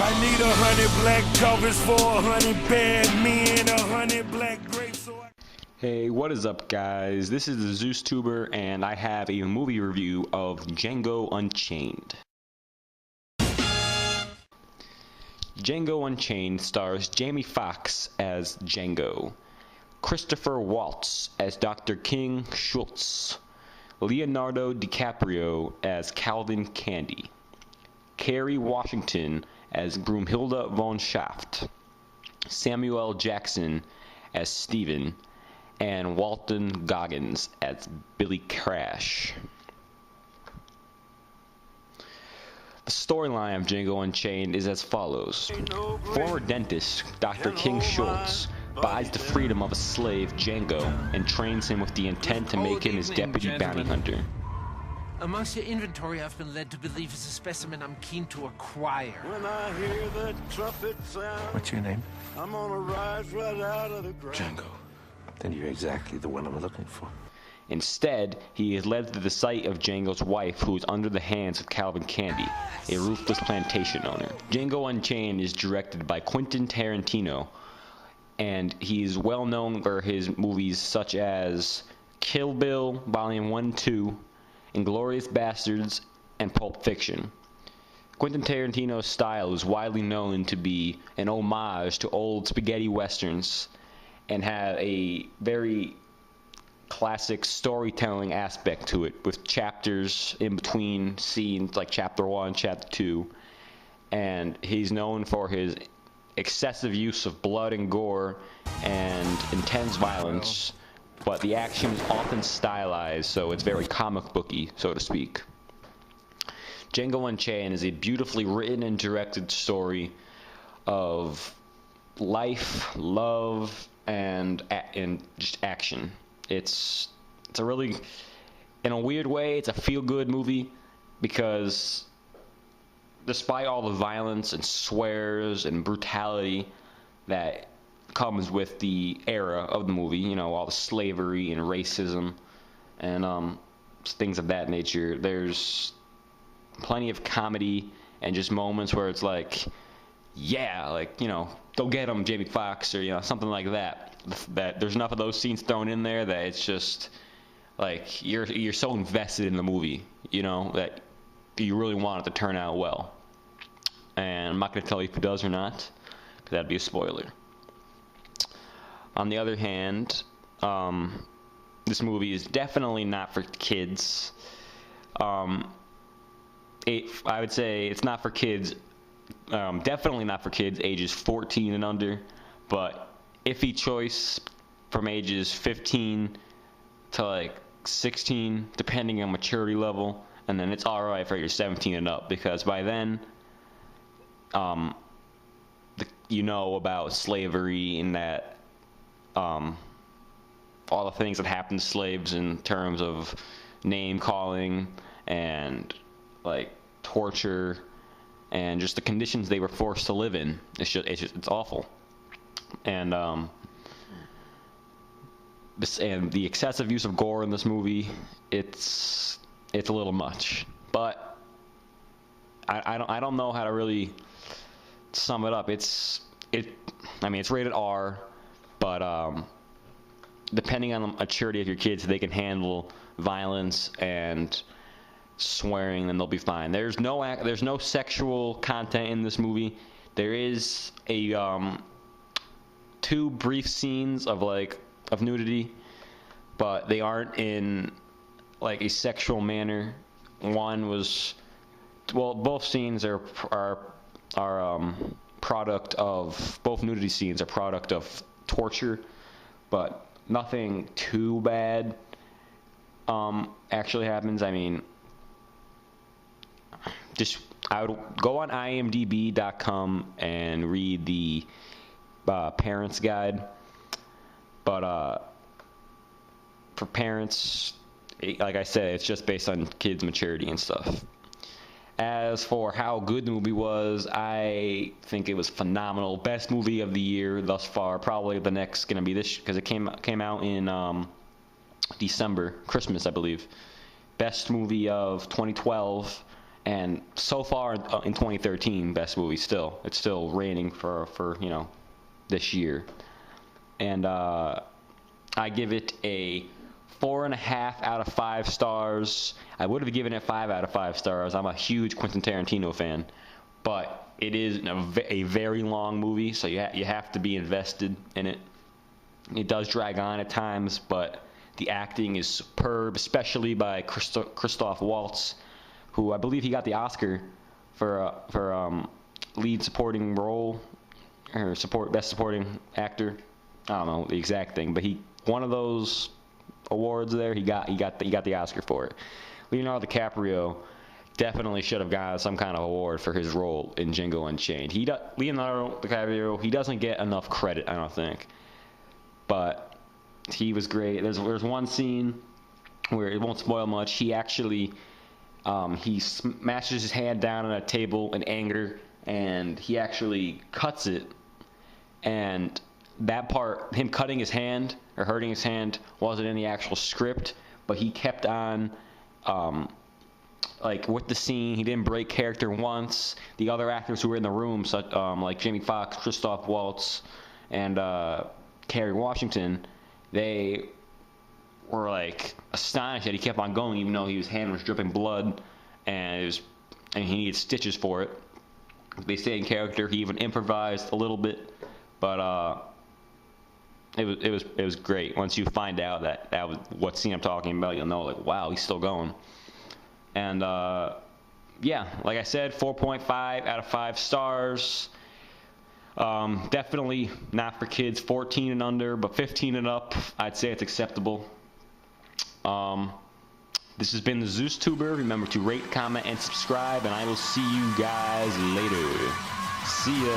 I need 100 black covers for 100 bad men, 100 black grapes. Hey, what is up, guys? This is the Zeus Tuber, and I have a movie review of Django Unchained. Django Unchained stars Jamie Foxx as Django, Christopher Waltz as Dr. King Schultz, Leonardo DiCaprio as Calvin Candy, Kerry Washington as Broomhilda von Schaft, Samuel Jackson as Steven, and Walton Goggins as Billy Crash. The storyline of Django Unchained is as follows. Former dentist Dr. King Schultz buys the freedom of a slave, Django, and trains him with the intent to make him his deputy bounty hunter. Amongst your inventory, I've been led to believe is a specimen I'm keen to acquire. When I hear the trumpet sound, What's your name? I'm gonna rise right out of the ground. Django. Then you're exactly the one I'm looking for. Instead, he is led to the site of Django's wife, who is under the hands of Calvin Candy, a ruthless plantation owner. Django Unchained is directed by Quentin Tarantino, and he is well known for his movies such as Kill Bill Volume 1 and 2, Inglourious Bastards, and Pulp Fiction. Quentin Tarantino's style is widely known to be an homage to old spaghetti westerns and have a very classic storytelling aspect to it, with chapters in between scenes, like chapter 1, chapter 2, and he's known for his excessive use of blood and gore and intense violence, but the action is often stylized, so it's very comic booky, so to speak. Django Unchained is a beautifully written and directed story of life, love, and just action. It's a really, in a weird way, it's a feel-good movie, because despite all the violence and swears and brutality that comes with the era of the movie, you know, all the slavery and racism and things of that nature, there's plenty of comedy and just moments where it's like, yeah, like, you know, go get him, Jamie Foxx, or, you know, something like that. That there's enough of those scenes thrown in there that it's just like you're so invested in the movie, you know, that you really want it to turn out well. And I'm not going to tell you if it does or not, because that'd be a spoiler. On the other hand, this movie is definitely not for kids. I would say it's not for kids. Definitely not for kids ages 14 and under, but iffy choice from ages 15 to like 16, depending on maturity level, and then it's alright for your 17 and up, because by then, you know about slavery and that, all the things that happened to slaves in terms of name calling and like torture and just the conditions they were forced to live in. It's awful. And the excessive use of gore in this movie, it's a little much. But I don't know how to really sum it up. I mean, it's rated R, but depending on the maturity of your kids, they can handle violence and swearing, then they'll be fine. There's no sexual content in this movie. There is a 2 brief scenes of nudity, but they aren't in like a sexual manner. One was, well, both scenes are product of, both nudity scenes are product of torture, but nothing too bad actually happens. I mean, I would go on imdb.com and read the parents guide, but for parents, like I said, it's just based on kids' maturity and stuff. As for how good the movie was, I think it was phenomenal. Best movie of the year thus far. Probably the next going to be this, because it came out in December, Christmas, I believe. Best movie of 2012, and so far in 2013, best movie still. It's still reigning for this year. And I give it a 4.5 out of 5 stars. I would have given it 5 out of 5 stars. I'm a huge Quentin Tarantino fan, but it is a very long movie, so you have to be invested in it. It does drag on at times, but the acting is superb, especially by Christoph Waltz, who I believe he got the Oscar for lead supporting role, or best supporting actor. I don't know the exact thing, but one of those awards there, he got the Oscar for it. Leonardo DiCaprio definitely should have gotten some kind of award for his role in Django Unchained. Leonardo DiCaprio, he doesn't get enough credit, I don't think, but he was great. There's one scene where, it won't spoil much, he actually he smashes his hand down on a table in anger, and he actually cuts it, and that part, him cutting his hand or hurting his hand, wasn't in the actual script, but he kept on with the scene. He didn't break character once. The other actors who were in the room, like Jamie Foxx, Christoph Waltz, and Kerry Washington, they were like astonished that he kept on going, even though his hand was dripping blood, and he needed stitches for it. They stayed in character. He even improvised a little bit, but it was great. Once you find out that was what scene I'm talking about, you'll know, like, wow, he's still going. And yeah, like I said, 4.5 out of 5 stars. Definitely not for kids 14 and under, but 15 and up, I'd say it's acceptable. This has been the Zeus Tuber. Remember to rate, comment, and subscribe, and I will see you guys later. See ya.